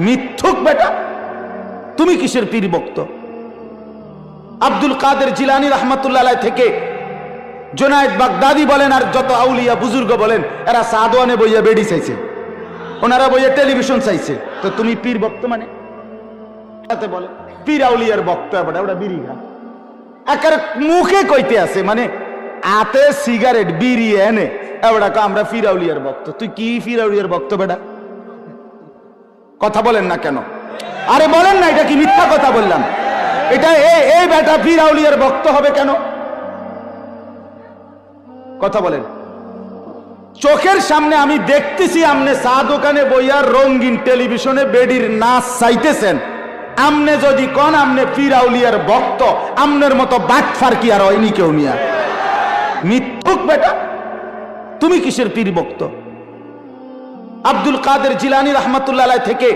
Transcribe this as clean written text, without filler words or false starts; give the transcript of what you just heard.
মিথ্যুক বেটা, তুমি কিসের পীর ভক্ত? আব্দুল কাদের জিলানী রহমাতুল্লাহ আলাইহি থেকে জুনায়েদ বাগদাদি বলেন আর যত আউলিয়া বুজুর্গ বলেন, এরা সাদওয়ানে বইয়া বেডি চাইছে, ওনারা বইয়া টেলিভিশন চাইছে। তো তুমি পীর ভক্ত মানে? তাতে বলে পীর আউলিয়ার ভক্ত, এবারে ওটা বিড়ি খা একের মুখে কইতে আছে, মানে আতে সিগারেট বিড়ি এনে এবারে আমরা পীর আউলিয়ার ভক্ত। তুই কি পীর আউলিয়ার ভক্ত বেটা? কথা বলেন না কেন? আরে বলেন না, এটা কি মিথ্যা কথা বললাম? এটা এই বেটা পীর আউলিয়ার ভক্ত হবে কেন? কথা বলেন। চোখের সামনে আমি দেখতেছি আমনে চা দোকানে বইয়া রঙিন টেলিভিশনে বেডির নাচ চাইতেছেন, আমনে যদি কোন আমনে পীর আউলিয়ার ভক্ত, আমনের মতো বাটফার কি আর হয়নি কেউ নিয়া? মিথ্যুক বেটা, তুমি কিসের পীর ভক্ত? আব্দুল কাদের জিলানী রহমাতুল্লাহ আলাইহি থেকে